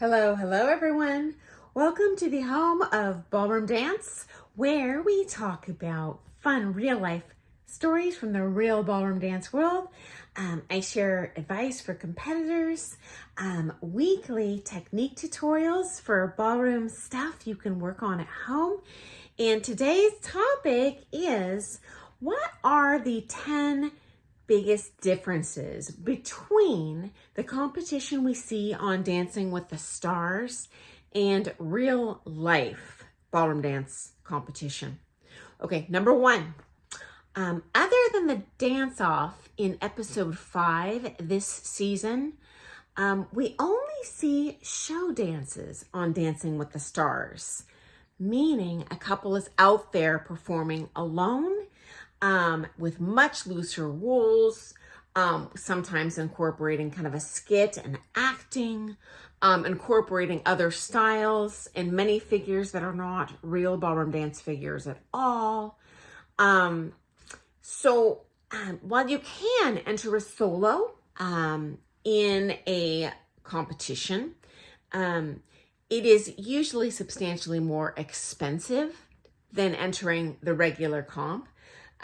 Hello everyone. Welcome to the home of Ballroom Dance, where we talk about fun real life stories from the real ballroom dance world. I share advice for competitors, weekly technique tutorials for ballroom stuff you can work on at home. And today's topic is, what are the 10 biggest differences between the competition we see on Dancing with the Stars and real life ballroom dance competition? Okay, number one, other than the dance off in episode 5 this season, we only see show dances on Dancing with the Stars, meaning a couple is out there performing alone, with much looser rules, sometimes incorporating kind of a skit and acting, incorporating other styles and many figures that are not real ballroom dance figures at all. So while you can enter a solo in a competition, it is usually substantially more expensive than entering the regular comp.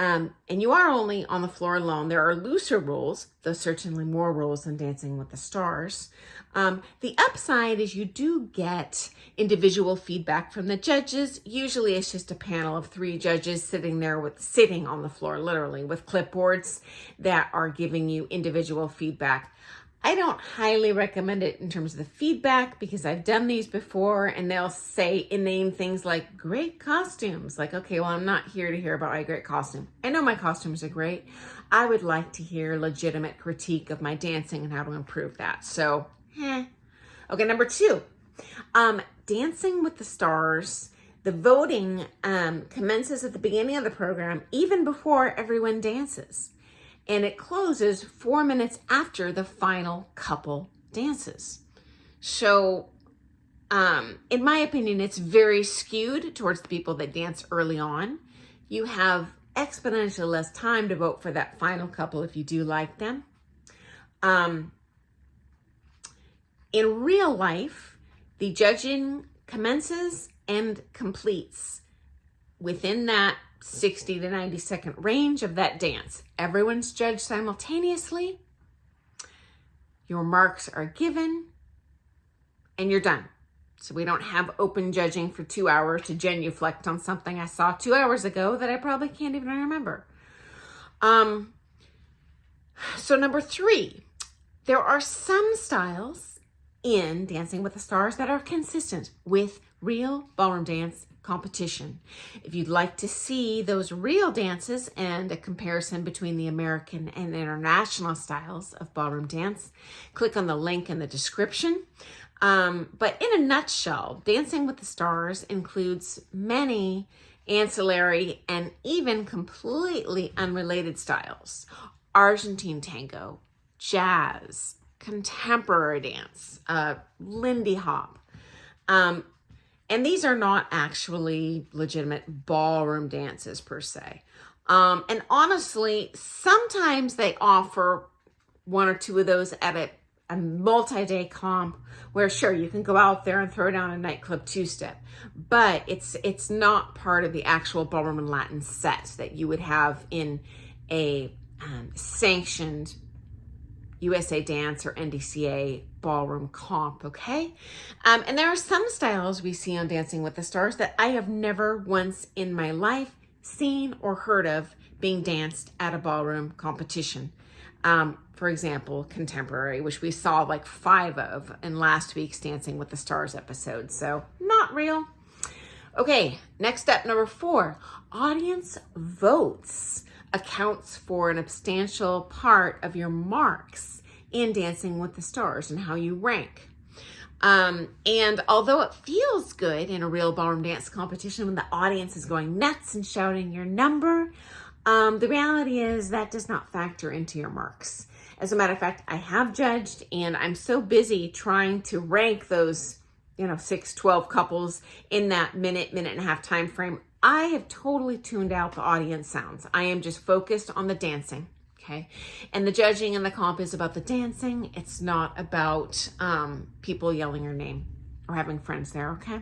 And you are only on the floor alone. There are looser rules, though certainly more rules than Dancing with the Stars. The upside is you do get individual feedback from the judges. Usually it's just a panel of 3 judges sitting on the floor, literally, with clipboards that are giving you individual feedback. I don't highly recommend it in terms of the feedback, because I've done these before and they'll say inane things like great costumes. Like, okay, well, I'm not here to hear about my great costume. I know my costumes are great. I would like to hear legitimate critique of my dancing and how to improve that. So, Okay, number 2, Dancing with the Stars. The voting commences at the beginning of the program, even before everyone dances. And it closes 4 minutes after the final couple dances. So, in my opinion, it's very skewed towards the people that dance early on. You have exponentially less time to vote for that final couple if you do like them. In real life, the judging commences and completes within that 60 to 90 second range of that dance. Everyone's judged simultaneously. Your marks are given and you're done. So we don't have open judging for 2 hours to genuflect on something I saw 2 hours ago that I probably can't even remember. So number 3, there are some styles in Dancing with the Stars that are consistent with real ballroom dance competition. If you'd like to see those real dances and a comparison between the American and international styles of ballroom dance, click on the link in the description. But in a nutshell, Dancing with the Stars includes many ancillary and even completely unrelated styles: Argentine tango, jazz, contemporary dance, Lindy hop. And these are not actually legitimate ballroom dances per se. And honestly, sometimes they offer 1 or 2 of those at a multi-day comp where, sure, you can go out there and throw down a nightclub 2-step, but it's not part of the actual ballroom and Latin set that you would have in a sanctioned USA Dance or NDCA ballroom comp, okay? And there are some styles we see on Dancing with the Stars that I have never once in my life seen or heard of being danced at a ballroom competition. For example, contemporary, which we saw like 5 of in last week's Dancing with the Stars episode. So not real. Okay, next up, number 4, audience votes accounts for an substantial part of your marks in Dancing with the Stars and how you rank. And although it feels good in a real ballroom dance competition when the audience is going nuts and shouting your number, the reality is that does not factor into your marks. As a matter of fact, I have judged, and I'm so busy trying to rank those 6, 12 couples in that minute and a half time frame. I have totally tuned out the audience sounds. I am just focused on the dancing. okay? And the judging and the comp is about the dancing. It's not about people yelling your name or having friends there, okay?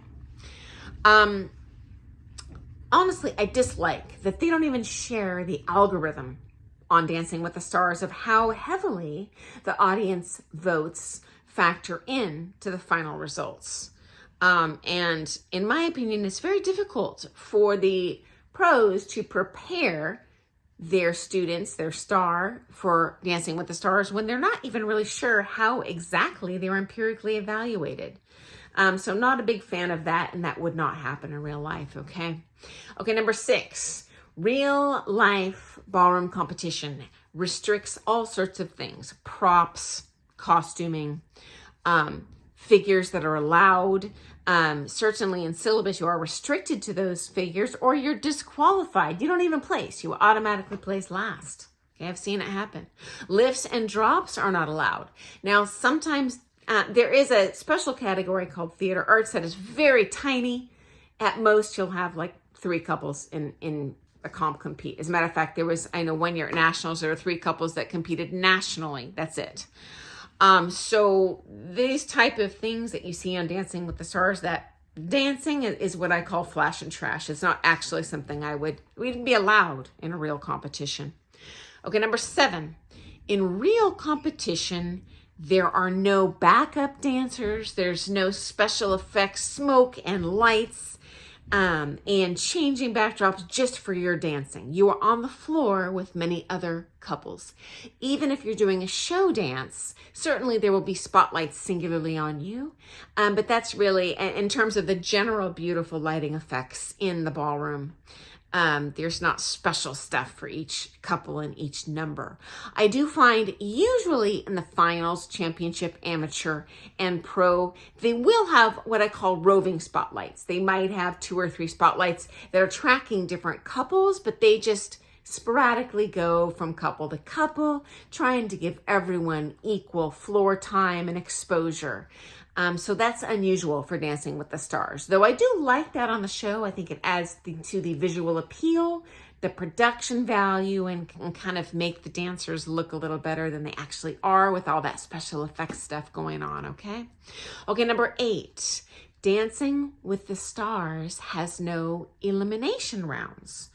Honestly, I dislike that they don't even share the algorithm on Dancing with the Stars of how heavily the audience votes factor in to the final results. And in my opinion, it's very difficult for the pros to prepare their students, their star, for Dancing with the Stars when they're not even really sure how exactly they're empirically evaluated. So I'm not a big fan of that, and that would not happen in real life, okay? Okay, number 6, real life ballroom competition restricts all sorts of things: props, costuming, figures that are allowed. Certainly in syllabus, you are restricted to those figures, or you're disqualified. You don't even place. You automatically place last. Okay, I've seen it happen. Lifts and drops are not allowed. Now, sometimes there is a special category called theater arts that is very tiny. At most, you'll have like 3 couples in a comp compete. As a matter of fact, I know one year at Nationals, there were 3 couples that competed nationally. That's it. So these type of things that you see on Dancing with the Stars, that dancing is what I call flash and trash. It's not actually something we'd be allowed in a real competition. Okay, number 7, in real competition, there are no backup dancers. There's no special effects, smoke and lights, and changing backdrops just for your dancing. You are on the floor with many other couples. Even if you're doing a show dance, certainly there will be spotlights singularly on you, but that's really, in terms of the general beautiful lighting effects in the ballroom, there's not special stuff for each couple and each number. I do find usually in the finals, championship, amateur, and pro, they will have what I call roving spotlights. They might have 2 or 3 spotlights that are tracking different couples, but they just sporadically go from couple to couple, trying to give everyone equal floor time and exposure. So that's unusual for Dancing with the Stars. Though I do like that on the show. I think it adds to the visual appeal, the production value, and can kind of make the dancers look a little better than they actually are with all that special effects stuff going on, okay? Okay, number 8, Dancing with the Stars has no elimination rounds.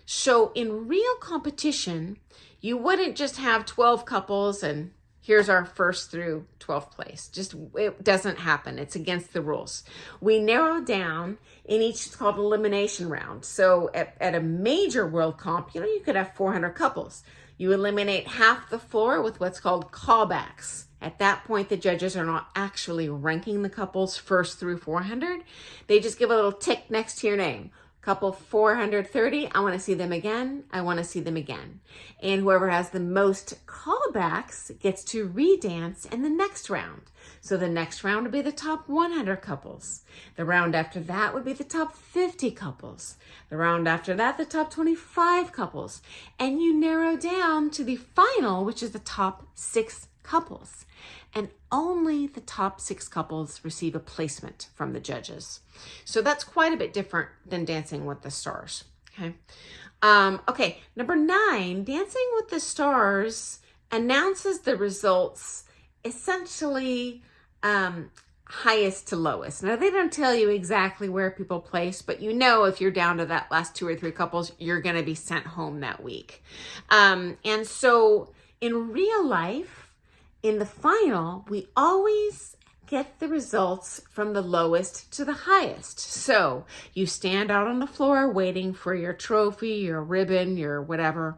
So in real competition, you wouldn't just have 12 couples and here's our first through 12th place. It doesn't happen. It's against the rules. We narrow down in each, it's called elimination round. So at a major world comp, you could have 400 couples. You eliminate half the floor with what's called callbacks. At that point, the judges are not actually ranking the couples first through 400. They just give a little tick next to your name. Couple 430, I want to see them again. I want to see them again. And whoever has the most callbacks gets to redance in the next round. So the next round would be the top 100 couples. The round after that would be the top 50 couples. The round after that, the top 25 couples. And you narrow down to the final, which is the top 6 couples. And only the top 6 couples receive a placement from the judges. So that's quite a bit different than Dancing with the Stars, okay? Okay, number 9, Dancing with the Stars announces the results essentially highest to lowest. Now, they don't tell you exactly where people place, but if you're down to that last 2 or 3 couples, you're going to be sent home that week. And so in real life, in the final, we always get the results from the lowest to the highest. So you stand out on the floor waiting for your trophy, your ribbon, your whatever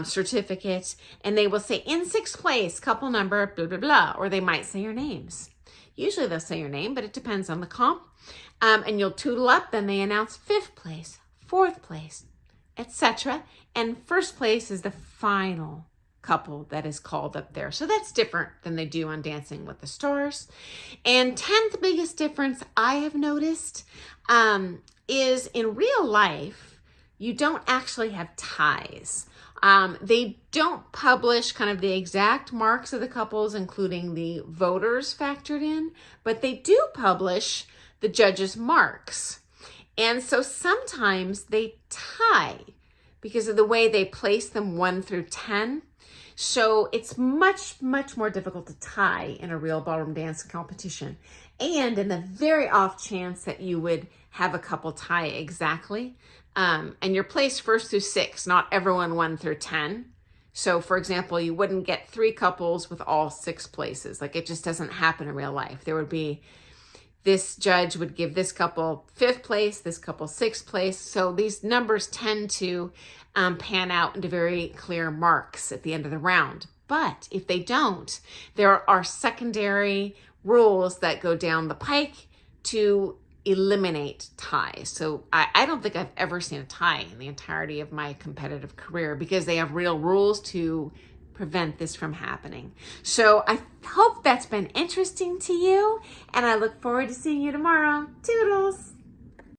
certificate, and they will say in 6th place, couple number, blah, blah, blah, or they might say your names. Usually they'll say your name, but it depends on the comp. And you'll tootle up, then they announce 5th place, 4th place, etc. And 1st place is the final couple that is called up there. So that's different than they do on Dancing with the Stars. And 10th biggest difference I have noticed is in real life, you don't actually have ties. They don't publish kind of the exact marks of the couples, including the voters factored in, but they do publish the judges' marks. And so sometimes they tie because of the way they place them 1 through 10. So it's much, much more difficult to tie in a real ballroom dance competition. And in the very off chance that you would have a couple tie exactly, and you're placed 1st through 6, not everyone 1 through 10. So for example, you wouldn't get 3 couples with all 6 places. Like, it just doesn't happen in real life. There would be, this judge would give this couple 5th place, this couple 6th place. So these numbers tend to pan out into very clear marks at the end of the round. But if they don't, there are secondary rules that go down the pike to eliminate ties. So I don't think I've ever seen a tie in the entirety of my competitive career, because they have real rules to prevent this from happening. So I hope that's been interesting to you, and I look forward to seeing you tomorrow. Toodles!